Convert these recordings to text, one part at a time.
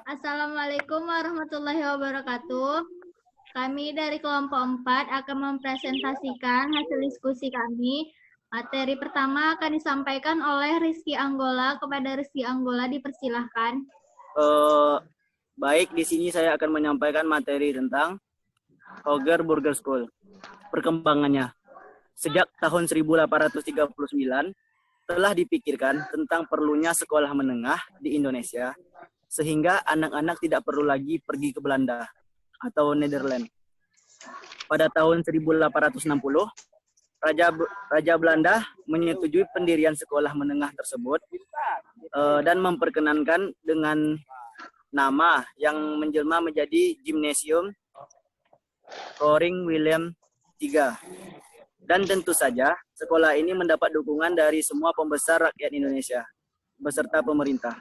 Assalamualaikum warahmatullahi wabarakatuh. Kami dari kelompok 4 akan mempresentasikan hasil diskusi kami. Materi pertama akan disampaikan oleh Rizky Anggola. Kepada Rizky Anggola dipersilahkan. Baik, di sini saya akan menyampaikan materi tentang Hogger Burger School. Perkembangannya. Sejak tahun 1839 telah dipikirkan tentang perlunya sekolah menengah di Indonesia, sehingga anak-anak tidak perlu lagi pergi ke Belanda atau Netherlands. Pada tahun 1860, Raja Belanda menyetujui pendirian sekolah menengah tersebut dan memperkenankan dengan nama yang menjelma menjadi Gymnasium Koring William III. Dan tentu saja, sekolah ini mendapat dukungan dari semua pembesar rakyat Indonesia beserta pemerintah.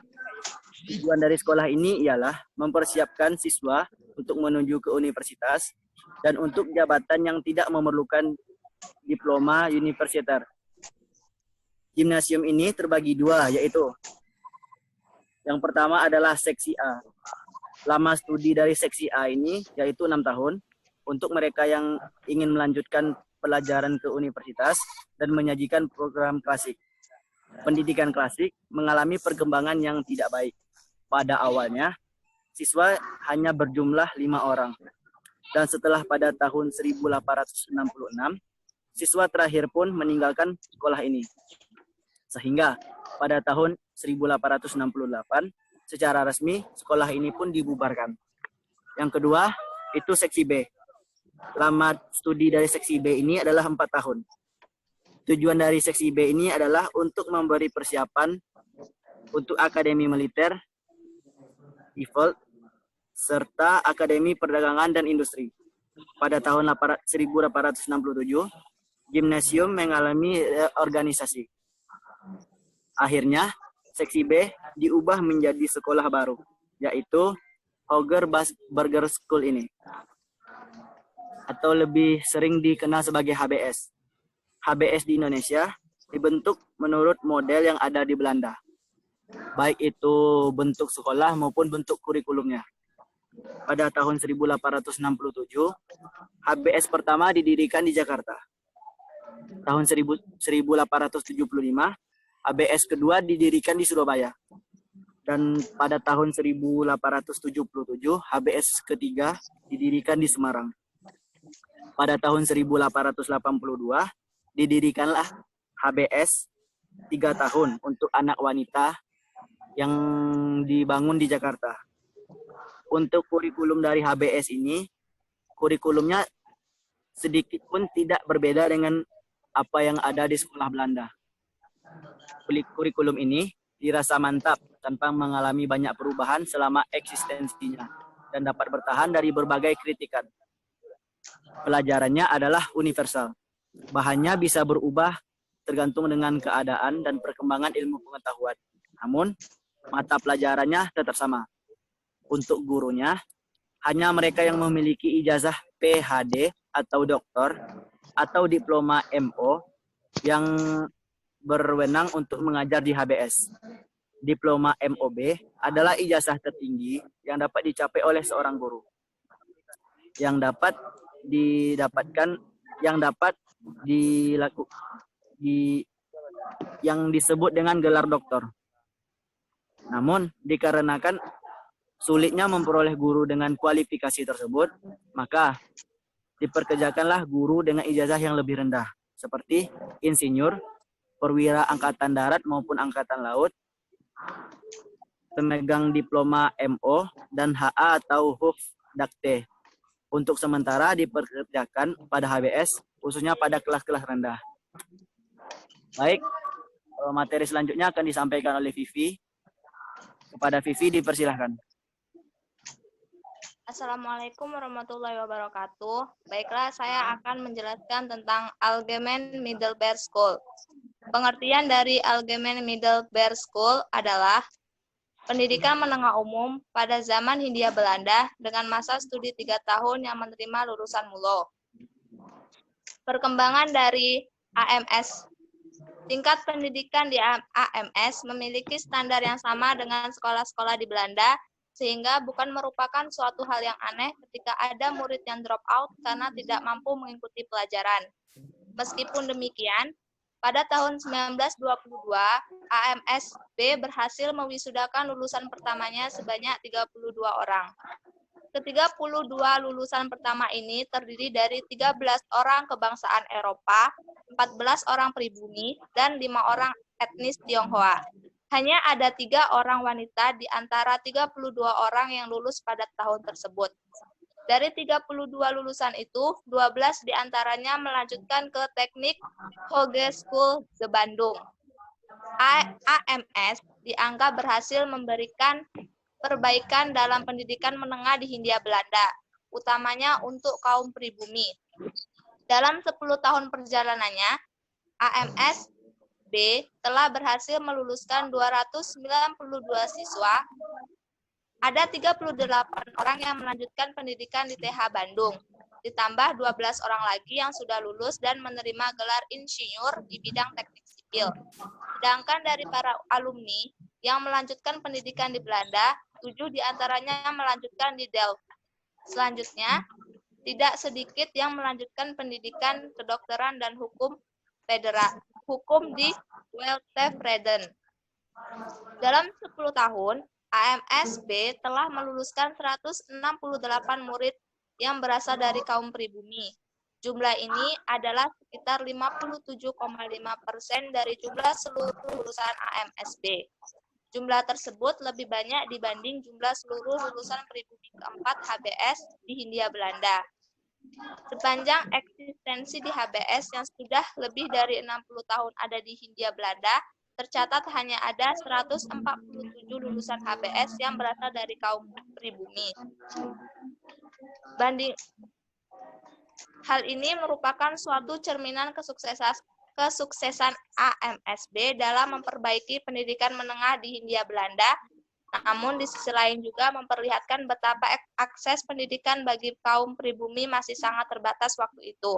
Tujuan dari sekolah ini ialah mempersiapkan siswa untuk menuju ke universitas dan untuk jabatan yang tidak memerlukan diploma universiter. Gimnasium ini terbagi dua, yaitu yang pertama adalah seksi A. Lama studi dari seksi A ini yaitu 6 tahun untuk mereka yang ingin melanjutkan pelajaran ke universitas dan menyajikan program klasik. Pendidikan klasik mengalami perkembangan yang tidak baik. Pada awalnya, siswa hanya berjumlah 5 orang. Dan setelah pada tahun 1866, siswa terakhir pun meninggalkan sekolah ini. Sehingga pada tahun 1868, secara resmi sekolah ini pun dibubarkan. Yang kedua, itu seksi B. Lama studi dari seksi B ini adalah 4 tahun. Tujuan dari seksi B ini adalah untuk memberi persiapan untuk akademi militer, default, serta akademi perdagangan dan industri. Pada tahun 1867, gimnasium mengalami organisasi. Akhirnya, seksi B diubah menjadi sekolah baru, yaitu Hogger Burger School ini, atau lebih sering dikenal sebagai HBS. HBS di Indonesia dibentuk menurut model yang ada di Belanda, baik itu bentuk sekolah maupun bentuk kurikulumnya. Pada tahun 1867, HBS pertama didirikan di Jakarta. Tahun 1875, HBS kedua didirikan di Surabaya. Dan pada tahun 1877, HBS ketiga didirikan di Semarang. Pada tahun 1882, didirikanlah HBS 3 tahun untuk anak wanita yang dibangun di Jakarta. Untuk kurikulum dari HBS ini, kurikulumnya sedikit pun tidak berbeda dengan apa yang ada di sekolah Belanda. Kurikulum ini dirasa mantap tanpa mengalami banyak perubahan selama eksistensinya dan dapat bertahan dari berbagai kritikan. Pelajarannya adalah universal. Bahannya bisa berubah tergantung dengan keadaan dan perkembangan ilmu pengetahuan. Namun, mata pelajarannya tetap sama. Untuk gurunya, hanya mereka yang memiliki ijazah PhD atau doktor atau diploma MO yang berwenang untuk mengajar di HBS. Diploma MOB adalah ijazah tertinggi yang dapat dicapai oleh seorang guru. Yang disebut dengan gelar doktor. Namun, dikarenakan sulitnya memperoleh guru dengan kualifikasi tersebut, maka diperkerjakanlah guru dengan ijazah yang lebih rendah, seperti insinyur, perwira angkatan darat maupun angkatan laut, pemegang diploma MO, dan HA atau Hofdakte. Untuk sementara diperkerjakan pada HBS, khususnya pada kelas-kelas rendah. Baik, materi selanjutnya akan disampaikan oleh Vivi. Kepada Vivi dipersilahkan. Assalamualaikum warahmatullahi wabarakatuh. Baiklah, saya akan menjelaskan tentang Algemeen Middelbare School. Pengertian dari Algemeen Middelbare School adalah pendidikan menengah umum pada zaman Hindia Belanda dengan masa studi 3 tahun yang menerima lulusan MULO. Perkembangan dari AMS Tingkat pendidikan di AMS memiliki standar yang sama dengan sekolah-sekolah di Belanda, sehingga bukan merupakan suatu hal yang aneh ketika ada murid yang drop out karena tidak mampu mengikuti pelajaran. Meskipun demikian, pada tahun 1922, AMSB berhasil mewisudakan lulusan pertamanya sebanyak 32 orang. Ke-32 lulusan pertama ini terdiri dari 13 orang kebangsaan Eropa, 14 orang pribumi, dan 5 orang etnis Tionghoa. Hanya ada 3 orang wanita di antara 32 orang yang lulus pada tahun tersebut. Dari 32 lulusan itu, 12 di antaranya melanjutkan ke Teknik Hogeschool de Bandung. AMS dianggap berhasil memberikan perbaikan dalam pendidikan menengah di Hindia Belanda, utamanya untuk kaum pribumi. Dalam 10 tahun perjalanannya, AMSB telah berhasil meluluskan 292 siswa. Ada 38 orang yang melanjutkan pendidikan di TH Bandung, ditambah 12 orang lagi yang sudah lulus dan menerima gelar insinyur di bidang teknik sipil. Sedangkan dari para alumni yang melanjutkan pendidikan di Belanda, 7 diantaranya melanjutkan di Delft. Selanjutnya, tidak sedikit yang melanjutkan pendidikan kedokteran dan hukum di Weltevreden. Dalam 10 tahun, AMSB telah meluluskan 168 murid yang berasal dari kaum pribumi. Jumlah ini adalah sekitar 57,5% dari jumlah seluruh lulusan AMSB. Jumlah tersebut lebih banyak dibanding jumlah seluruh lulusan pribumi keempat HBS di Hindia Belanda. Sepanjang eksistensi di HBS yang sudah lebih dari 60 tahun ada di Hindia Belanda, tercatat hanya ada 147 lulusan HBS yang berasal dari kaum pribumi. Hal ini merupakan suatu cerminan kesuksesan AMSB dalam memperbaiki pendidikan menengah di Hindia Belanda, namun di sisi lain juga memperlihatkan betapa akses pendidikan bagi kaum pribumi masih sangat terbatas waktu itu.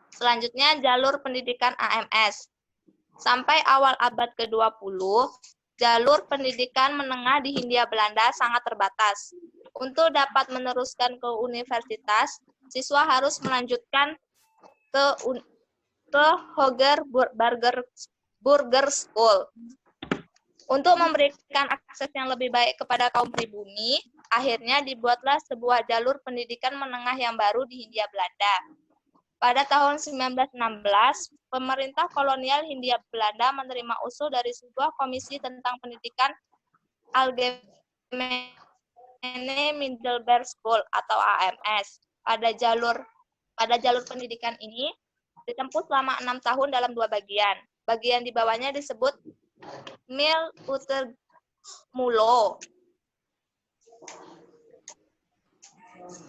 Selanjutnya, jalur pendidikan AMS. Sampai awal abad ke-20, jalur pendidikan menengah di Hindia Belanda sangat terbatas. Untuk dapat meneruskan ke universitas, siswa harus melanjutkan ke Hoger Burger School. Untuk memberikan akses yang lebih baik kepada kaum pribumi, akhirnya dibuatlah sebuah jalur pendidikan menengah yang baru di Hindia Belanda. Pada tahun 1916, pemerintah kolonial Hindia Belanda menerima usul dari sebuah komisi tentang pendidikan Algemene Middelbare School atau AMS. Pada jalur pendidikan ini ditempuh selama 6 tahun dalam 2 bagian. Bagian di bawahnya disebut Middelermulo.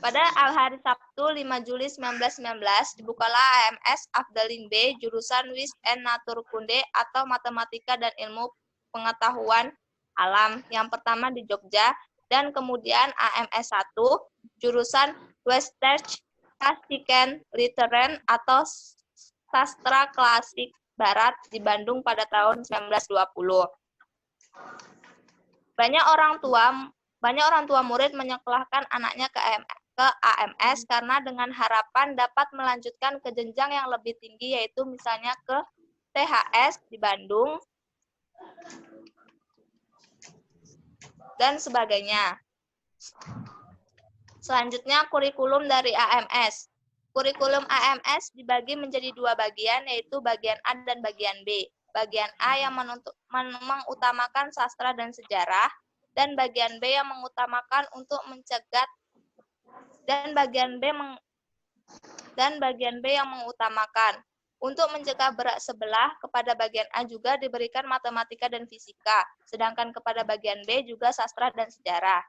Pada hari Sabtu 5 Juli 1919 dibukalah AMS Afdeling B jurusan Wis en Natuurkunde atau Matematika dan Ilmu Pengetahuan Alam yang pertama di Jogja, dan kemudian AMS 1 jurusan Western Literen atau Sastra Klasik Barat di Bandung pada tahun 1920. Banyak orang tua murid menyekolahkan anaknya ke AMS karena dengan harapan dapat melanjutkan ke jenjang yang lebih tinggi, yaitu misalnya ke THS di Bandung dan sebagainya. Selanjutnya, kurikulum dari AMS. Kurikulum AMS dibagi menjadi 2 bagian, yaitu bagian A dan bagian B. Bagian A yang mengutamakan sastra dan sejarah, dan bagian B yang mengutamakan untuk mencegat, dan bagian B yang mengutamakan untuk mencegah berat sebelah. Kepada bagian A juga diberikan matematika dan fisika, sedangkan kepada bagian B juga sastra dan sejarah.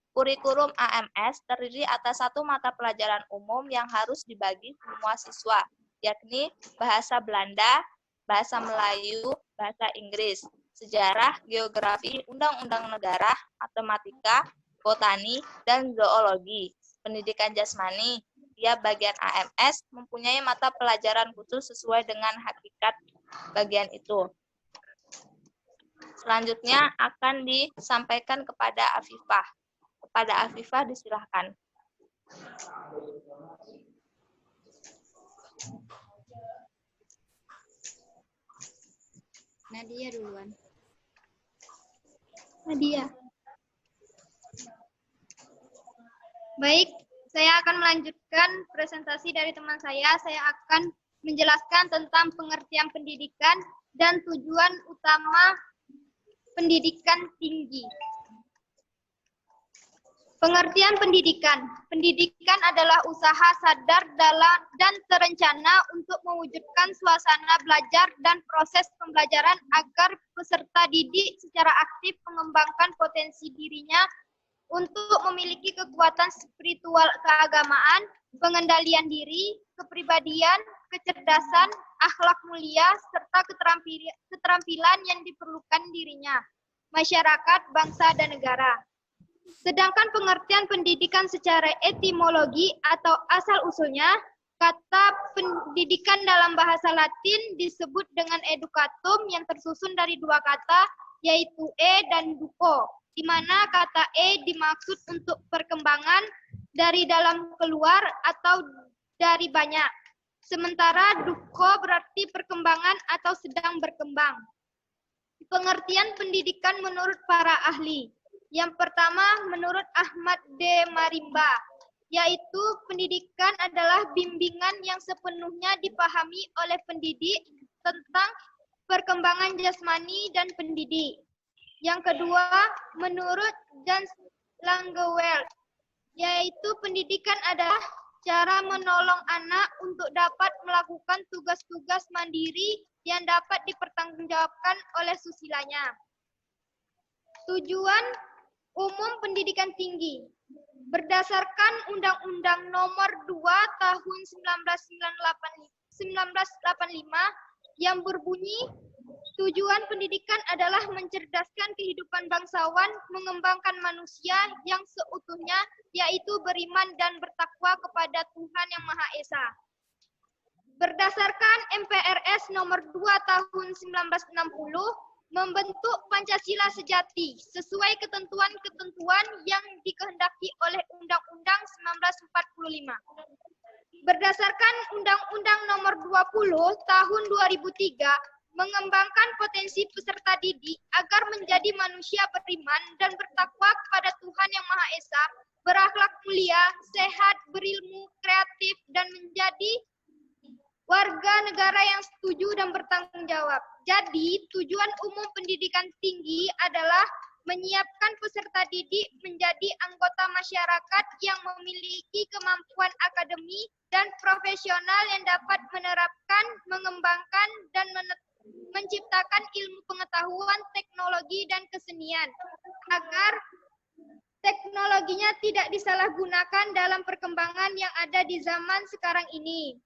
Kurikulum AMS terdiri atas 1 mata pelajaran umum yang harus dibagi semua siswa, yakni bahasa Belanda, bahasa Melayu, bahasa Inggris, sejarah, geografi, undang-undang negara, matematika, botani, dan zoologi. Pendidikan jasmani, tiap bagian AMS mempunyai mata pelajaran khusus sesuai dengan hakikat bagian itu. Selanjutnya akan disampaikan kepada Afifah. Kepada Afifah disilahkan. Nadia duluan. Nadia. Baik, saya akan melanjutkan presentasi dari teman saya. Saya akan menjelaskan tentang pengertian pendidikan dan tujuan utama pendidikan tinggi. Pengertian pendidikan. Pendidikan adalah usaha sadar dan terencana untuk mewujudkan suasana belajar dan proses pembelajaran agar peserta didik secara aktif mengembangkan potensi dirinya untuk memiliki kekuatan spiritual keagamaan, pengendalian diri, kepribadian, kecerdasan, akhlak mulia, serta keterampilan yang diperlukan dirinya, masyarakat, bangsa, dan negara. Sedangkan pengertian pendidikan secara etimologi atau asal-usulnya, kata pendidikan dalam bahasa Latin disebut dengan educatum yang tersusun dari dua kata, yaitu dan duco, di mana kata dimaksud untuk perkembangan dari dalam keluar atau dari banyak. Sementara duco berarti perkembangan atau sedang berkembang. Pengertian pendidikan menurut para ahli. Yang pertama, menurut Ahmad D. Marimba, yaitu pendidikan adalah bimbingan yang sepenuhnya dipahami oleh pendidik tentang perkembangan jasmani dan pendidik. Yang kedua, menurut Jan Langeweld, yaitu pendidikan adalah cara menolong anak untuk dapat melakukan tugas-tugas mandiri yang dapat dipertanggungjawabkan oleh susilanya. Tujuan umum pendidikan tinggi. Berdasarkan Undang-Undang Nomor 2 Tahun 1985 yang berbunyi, tujuan pendidikan adalah mencerdaskan kehidupan bangsawan, mengembangkan manusia yang seutuhnya, yaitu beriman dan bertakwa kepada Tuhan Yang Maha Esa. Berdasarkan MPRS Nomor 2 Tahun 1960, membentuk Pancasila sejati sesuai ketentuan-ketentuan yang dikehendaki oleh Undang-Undang 1945. Berdasarkan Undang-Undang Nomor 20 Tahun 2003, mengembangkan potensi peserta didik agar menjadi manusia beriman dan bertakwa kepada Tuhan Yang Maha Esa, berakhlak mulia, sehat, berilmu, kreatif, dan menjadi warga negara yang setuju dan bertanggung jawab. Jadi, tujuan umum pendidikan tinggi adalah menyiapkan peserta didik menjadi anggota masyarakat yang memiliki kemampuan akademik dan profesional yang dapat menerapkan, mengembangkan, dan menciptakan ilmu pengetahuan, teknologi, dan kesenian, agar teknologinya tidak disalahgunakan dalam perkembangan yang ada di zaman sekarang ini.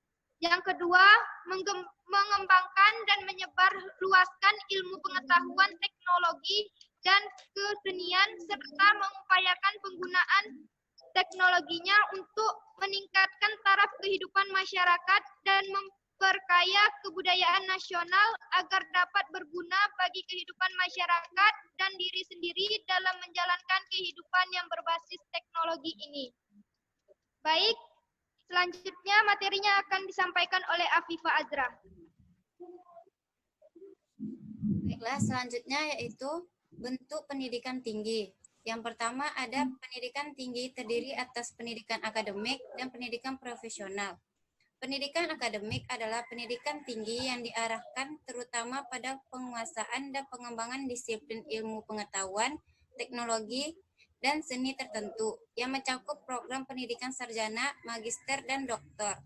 Yang kedua, mengembangkan dan menyebarluaskan ilmu pengetahuan, teknologi, dan kesenian, serta mengupayakan penggunaan teknologinya untuk meningkatkan taraf kehidupan masyarakat dan memperkaya kebudayaan nasional agar dapat berguna bagi kehidupan masyarakat dan diri sendiri dalam menjalankan kehidupan yang berbasis teknologi ini. Baik. Selanjutnya materinya akan disampaikan oleh Afifah Azra. Baiklah, selanjutnya yaitu bentuk pendidikan tinggi. Yang pertama ada pendidikan tinggi terdiri atas pendidikan akademik dan pendidikan profesional. Pendidikan akademik adalah pendidikan tinggi yang diarahkan terutama pada penguasaan dan pengembangan disiplin ilmu pengetahuan, teknologi, dan seni tertentu yang mencakup program pendidikan sarjana, magister, dan doktor.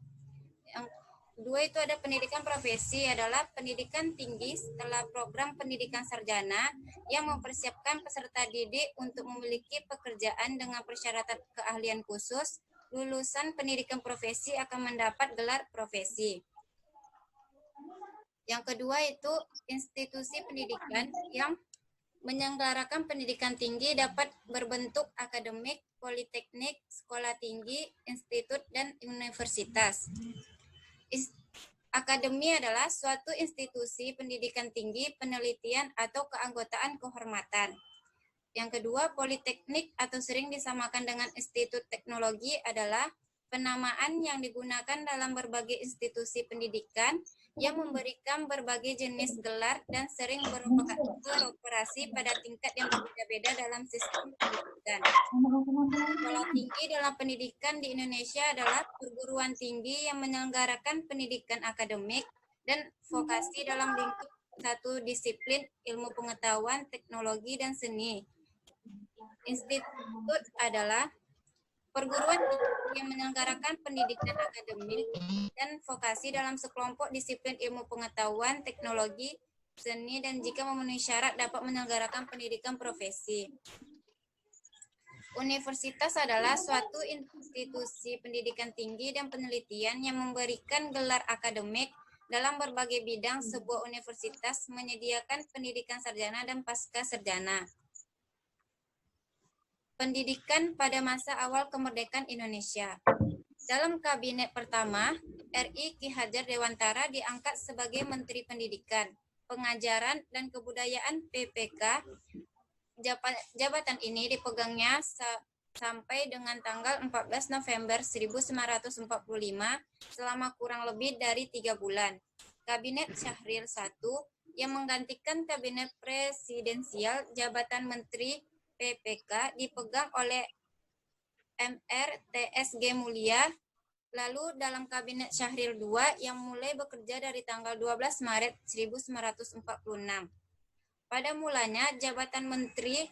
Yang kedua itu ada pendidikan profesi, adalah pendidikan tinggi setelah program pendidikan sarjana yang mempersiapkan peserta didik untuk memiliki pekerjaan dengan persyaratan keahlian khusus. Lulusan pendidikan profesi akan mendapat gelar profesi. Yang kedua itu institusi pendidikan yang menyelenggarakan pendidikan tinggi dapat berbentuk akademik, politeknik, sekolah tinggi, institut, dan universitas. Akademi adalah suatu institusi pendidikan tinggi, penelitian, atau keanggotaan kehormatan. Yang kedua, politeknik atau sering disamakan dengan institut teknologi adalah penamaan yang digunakan dalam berbagai institusi pendidikan yang memberikan berbagai jenis gelar dan sering beroperasi pada tingkat yang berbeda-beda dalam sistem pendidikan. Sekolah tinggi dalam pendidikan di Indonesia adalah perguruan tinggi yang menyelenggarakan pendidikan akademik dan vokasi dalam lingkup satu disiplin ilmu pengetahuan, teknologi, dan seni. Institut adalah perguruan tinggi yang menyelenggarakan pendidikan akademik dan vokasi dalam sekelompok disiplin ilmu pengetahuan, teknologi, seni, dan jika memenuhi syarat dapat menyelenggarakan pendidikan profesi. Universitas adalah suatu institusi pendidikan tinggi dan penelitian yang memberikan gelar akademik dalam berbagai bidang. Sebuah universitas menyediakan pendidikan sarjana dan pasca sarjana. Pendidikan pada masa awal kemerdekaan Indonesia. Dalam kabinet pertama, RI Ki Hajar Dewantara diangkat sebagai Menteri Pendidikan, Pengajaran, dan Kebudayaan PPK. Jabatan ini dipegangnya sampai dengan tanggal 14 November 1945 selama kurang lebih dari 3 bulan. Kabinet Syahril I yang menggantikan kabinet presidensial, jabatan Menteri PPK dipegang oleh Mr. TSG Mulia. Lalu dalam kabinet Syahril II yang mulai bekerja dari tanggal 12 Maret 1946. Pada mulanya jabatan Menteri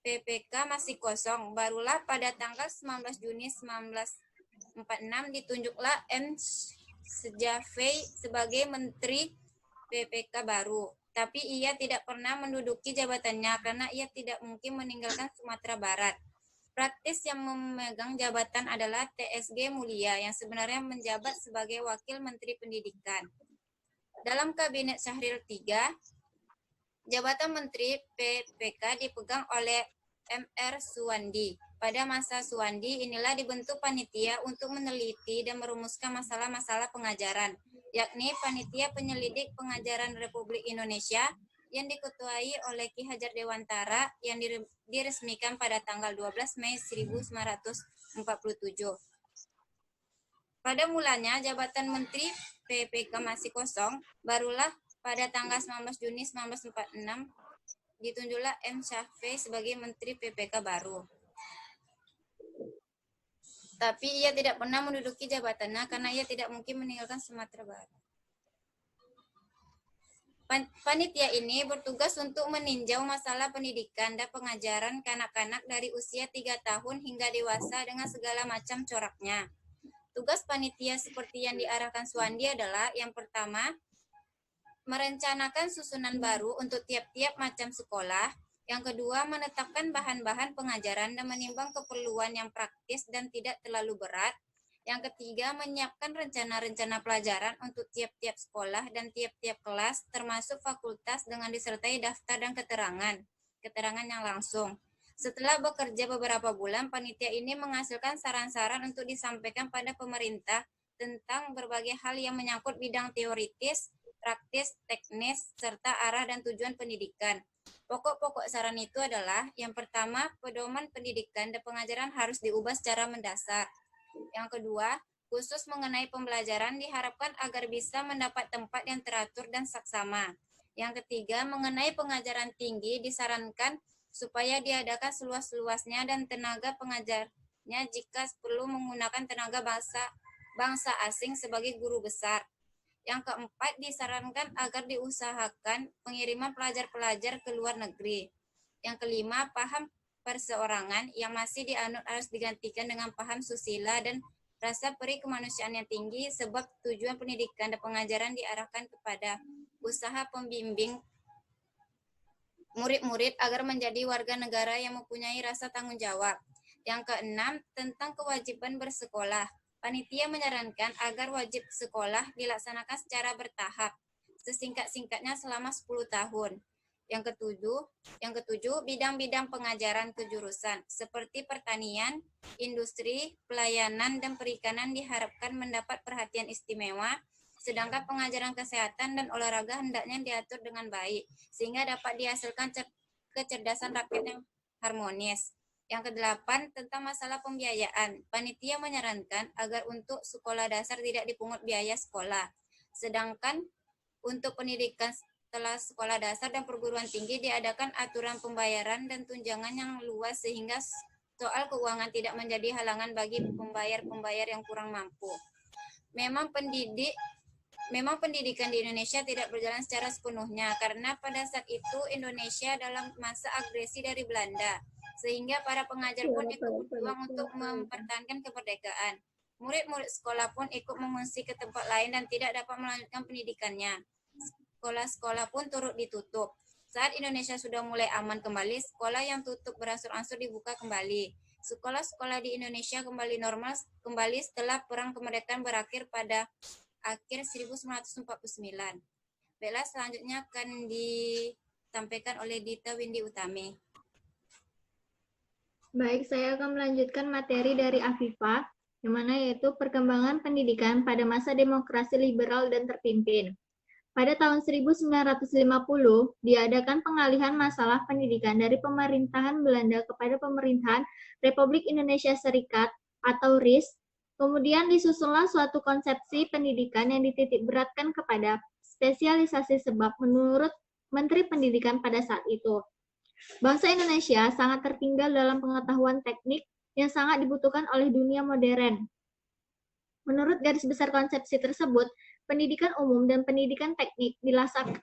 PPK masih kosong, barulah pada tanggal 19 Juni 1946 ditunjuklah M. Sejafei sebagai Menteri PPK baru. Tapi ia tidak pernah menduduki jabatannya karena ia tidak mungkin meninggalkan Sumatera Barat. Praktis yang memegang jabatan adalah TSG Mulia yang sebenarnya menjabat sebagai Wakil Menteri Pendidikan. Dalam Kabinet Syahril III, jabatan Menteri PPK dipegang oleh Mr. Suwandi. Pada masa Suwandi inilah dibentuk panitia untuk meneliti dan merumuskan masalah-masalah pengajaran, yakni Panitia Penyelidik Pengajaran Republik Indonesia yang diketuai oleh Ki Hajar Dewantara yang diresmikan pada tanggal 12 Mei 1947. Pada mulanya jabatan Menteri PPK masih kosong, barulah pada tanggal 19 Juni 1946 ditunjuklah M. Syafiei sebagai Menteri PPK baru. Tapi ia tidak pernah menduduki jabatannya karena ia tidak mungkin meninggalkan Sumatera Barat. Panitia ini bertugas untuk meninjau masalah pendidikan dan pengajaran kanak-kanak dari usia 3 tahun hingga dewasa dengan segala macam coraknya. Tugas panitia seperti yang diarahkan Suwandi adalah yang pertama, merencanakan susunan baru untuk tiap-tiap macam sekolah. Yang kedua, menetapkan bahan-bahan pengajaran dan menimbang keperluan yang praktis dan tidak terlalu berat. Yang ketiga, menyiapkan rencana-rencana pelajaran untuk tiap-tiap sekolah dan tiap-tiap kelas, termasuk fakultas dengan disertai daftar dan keterangan yang langsung. Setelah bekerja beberapa bulan, panitia ini menghasilkan saran-saran untuk disampaikan pada pemerintah tentang berbagai hal yang menyangkut bidang teoritis, praktis, teknis, serta arah dan tujuan pendidikan. Pokok-pokok saran itu adalah, yang pertama, pedoman pendidikan dan pengajaran harus diubah secara mendasar. Yang kedua, khusus mengenai pembelajaran diharapkan agar bisa mendapat tempat yang teratur dan saksama. Yang ketiga, mengenai pengajaran tinggi disarankan supaya diadakan seluas-luasnya dan tenaga pengajarnya jika perlu menggunakan tenaga bangsa asing sebagai guru besar. Yang keempat, disarankan agar diusahakan pengiriman pelajar-pelajar ke luar negeri. Yang kelima, paham perseorangan yang masih dianut harus digantikan dengan paham susila dan rasa peri kemanusiaan yang tinggi, sebab tujuan pendidikan dan pengajaran diarahkan kepada usaha pembimbing murid-murid agar menjadi warga negara yang mempunyai rasa tanggung jawab. Yang keenam, tentang kewajiban bersekolah. Panitia menyarankan agar wajib sekolah dilaksanakan secara bertahap, sesingkat-singkatnya selama 10 tahun. Yang ketujuh, bidang-bidang pengajaran kejurusan seperti pertanian, industri, pelayanan, dan perikanan diharapkan mendapat perhatian istimewa Sedangkan pengajaran kesehatan dan olahraga hendaknya diatur dengan baik, sehingga dapat dihasilkan kecerdasan rakyat yang harmonis. Yang kedelapan, tentang masalah pembiayaan. Panitia menyarankan agar untuk sekolah dasar tidak dipungut biaya sekolah. Sedangkan untuk pendidikan setelah sekolah dasar dan perguruan tinggi diadakan aturan pembayaran dan tunjangan yang luas sehingga soal keuangan tidak menjadi halangan bagi pembayar-pembayar yang kurang mampu. Memang pendidikan di Indonesia tidak berjalan secara sepenuhnya karena pada saat itu Indonesia dalam masa agresi dari Belanda, sehingga para pengajar pun ikut berjuang untuk mempertahankan kemerdekaan. Murid-murid sekolah pun ikut mengungsi ke tempat lain dan tidak dapat melanjutkan pendidikannya. Sekolah-sekolah pun turut ditutup. Saat Indonesia sudah mulai aman kembali, sekolah yang tutup berangsur-angsur dibuka kembali. Sekolah-sekolah di Indonesia kembali normal kembali setelah Perang Kemerdekaan berakhir pada akhir 1949. Baiklah, selanjutnya akan disampaikan oleh Dita Windy Utami. Baik, saya akan melanjutkan materi dari Afifa, yang mana yaitu perkembangan pendidikan pada masa demokrasi liberal dan terpimpin. Pada tahun 1950, diadakan pengalihan masalah pendidikan dari pemerintahan Belanda kepada pemerintahan Republik Indonesia Serikat atau RIS. Kemudian disusunlah suatu konsepsi pendidikan yang dititik beratkan kepada spesialisasi sebab menurut Menteri Pendidikan pada saat itu, bangsa Indonesia sangat tertinggal dalam pengetahuan teknik yang sangat dibutuhkan oleh dunia modern. Menurut garis besar konsepsi tersebut, pendidikan umum dan pendidikan teknik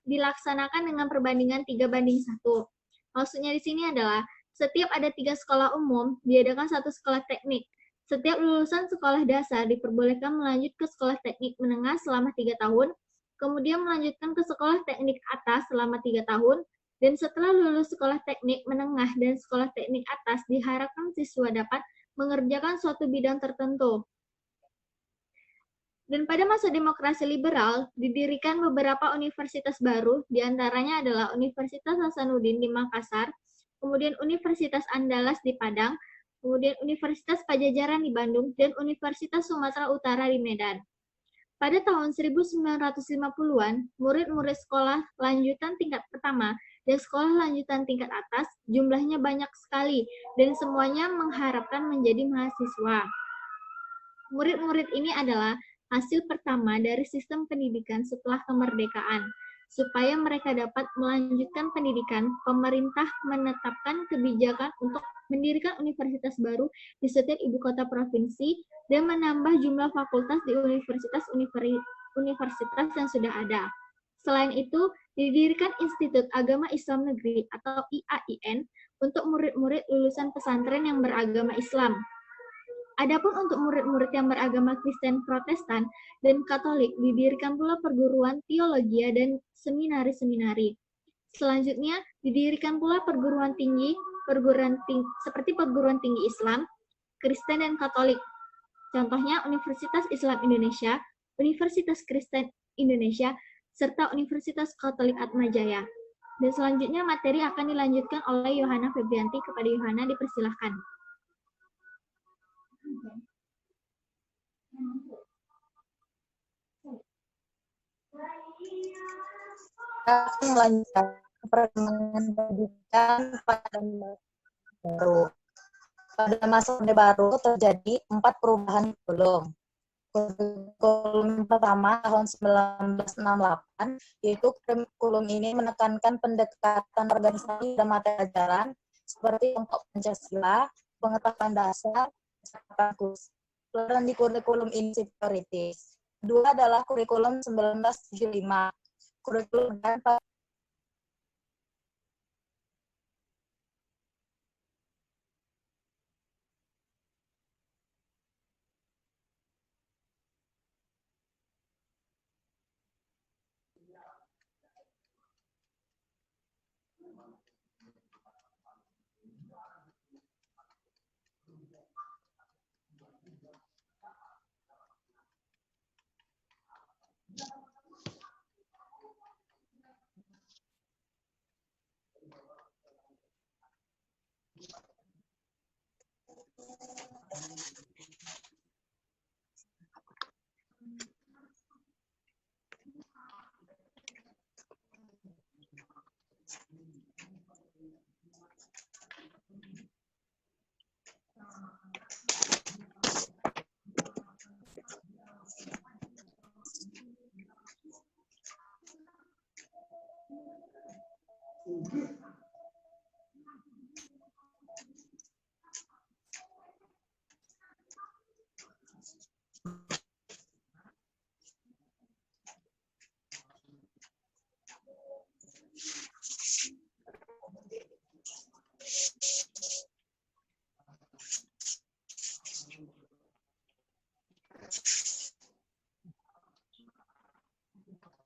dilaksanakan dengan perbandingan 3:1. Maksudnya di sini adalah, setiap ada 3 sekolah umum, diadakan 1 sekolah teknik. Setiap lulusan sekolah dasar diperbolehkan melanjut ke sekolah teknik menengah selama 3 tahun, kemudian melanjutkan ke sekolah teknik atas selama 3 tahun, dan setelah lulus sekolah teknik menengah dan sekolah teknik atas, diharapkan siswa dapat mengerjakan suatu bidang tertentu. Dan pada masa demokrasi liberal, didirikan beberapa universitas baru, diantaranya adalah Universitas Hasanuddin di Makassar, kemudian Universitas Andalas di Padang, kemudian Universitas Pajajaran di Bandung, dan Universitas Sumatera Utara di Medan. Pada tahun 1950-an, murid-murid sekolah lanjutan tingkat pertama dan sekolah lanjutan tingkat atas jumlahnya banyak sekali, dan semuanya mengharapkan menjadi mahasiswa. Murid-murid ini adalah hasil pertama dari sistem pendidikan setelah kemerdekaan. Supaya mereka dapat melanjutkan pendidikan, pemerintah menetapkan kebijakan untuk mendirikan universitas baru di setiap ibu kota provinsi dan menambah jumlah fakultas di universitas yang sudah ada. Selain itu, didirikan Institut Agama Islam Negeri atau IAIN untuk murid-murid lulusan pesantren yang beragama Islam. Adapun untuk murid-murid yang beragama Kristen Protestan dan Katolik, didirikan pula perguruan teologi dan seminari-seminari. Selanjutnya, didirikan pula perguruan tinggi seperti perguruan tinggi Islam, Kristen, dan Katolik. Contohnya Universitas Islam Indonesia, Universitas Kristen Indonesia, serta Universitas Katolik Atmajaya. Dan selanjutnya materi akan dilanjutkan oleh Yohana Febrianti. Kepada Yohana dipersilahkan. Akan melanjutkan perkembangan pendidikan pada baru. Pada masa Orde Baru terjadi 4 perubahan kurikulum. Kurikulum pertama tahun 1968, yaitu kurikulum ini menekankan pendekatan organisasi dan materi pelajaran seperti kelompok Pancasila, pengetahuan dasar, pelajaran di kurikulum ini teoritis. Kedua adalah kurikulum 1975. Kurikulum dan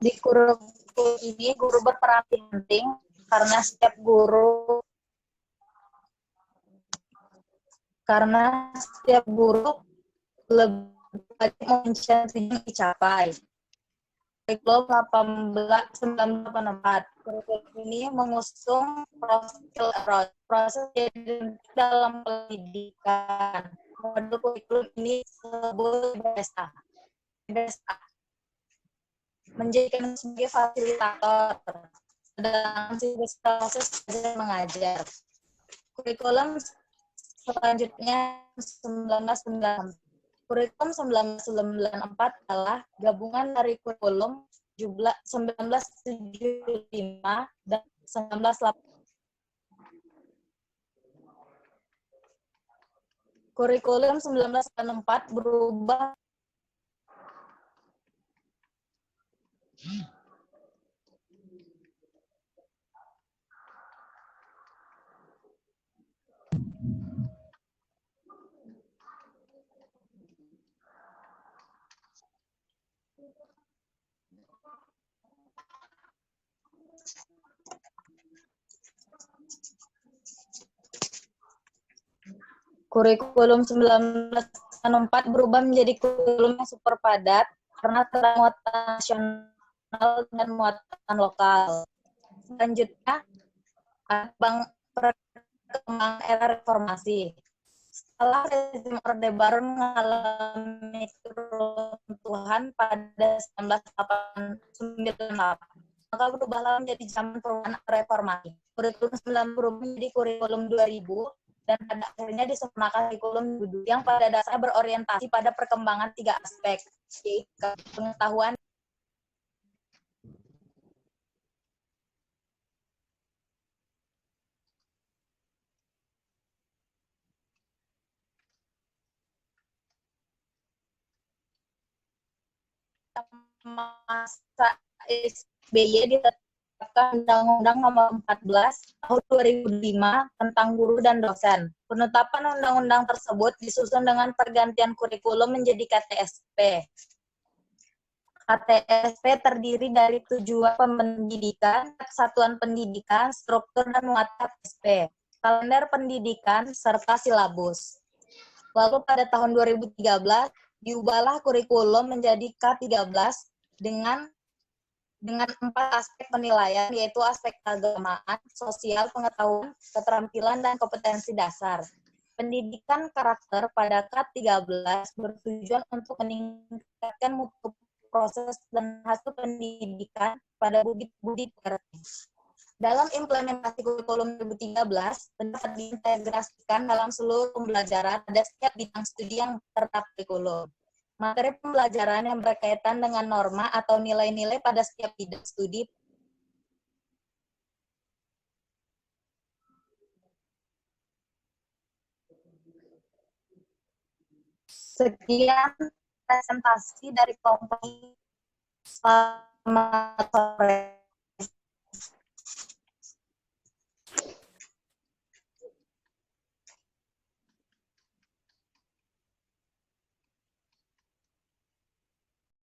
Di kurikulum ini guru berperan penting karena setiap guru lebih banyak mention yang dicapai. Kurikulum 1984. Kurikulum ini mengusung proses dalam pendidikan. Modul kurikulum ini disebut BSA. BSA menjadikan sebagai fasilitator dalam proses belajar mengajar. Kurikulum selanjutnya 1994. Kurikulum 1994 adalah gabungan dari kurikulum 1975 dan 1980. Kurikulum 1994 berubah Kurikulum 1994 berubah menjadi kurikulum yang super padat karena terdapat muatan nasional dan muatan lokal. Selanjutnya, perkembangan era reformasi. Setelah rezim Orde Baru mengalami keruntuhan pada 1998, maka berubahlah menjadi zaman perubahan reformasi. Kurikulum 90 berubah menjadi kurikulum 2000, dan pada akhirnya disempurnakan kurikulum yang pada dasarnya berorientasi pada perkembangan 3 aspek, yaitu pengetahuan, masa SBY ditetapkan Undang-Undang Nomor 14 Tahun 2005 tentang guru dan dosen. Penetapan undang-undang tersebut disusun dengan pergantian kurikulum menjadi KTSP. KTSP terdiri dari tujuan pendidikan, kesatuan pendidikan, struktur dan muatan KTSP, kalender pendidikan, serta silabus. Lalu pada tahun 2013, diubahlah kurikulum menjadi K13 dengan 4 aspek penilaian, yaitu aspek keagamaan, sosial, pengetahuan, keterampilan, dan kompetensi dasar. Pendidikan karakter pada K13 bertujuan untuk meningkatkan mutu proses dan hasil pendidikan pada budi pekerti. Dalam implementasi kurikulum 2013, dapat diintegrasikan dalam seluruh pembelajaran pada setiap bidang studi yang terdapat kurikulum. Materi pembelajaran yang berkaitan dengan norma atau nilai-nilai pada setiap bidang studi. Sekian presentasi dari kelompok. Selamat sore.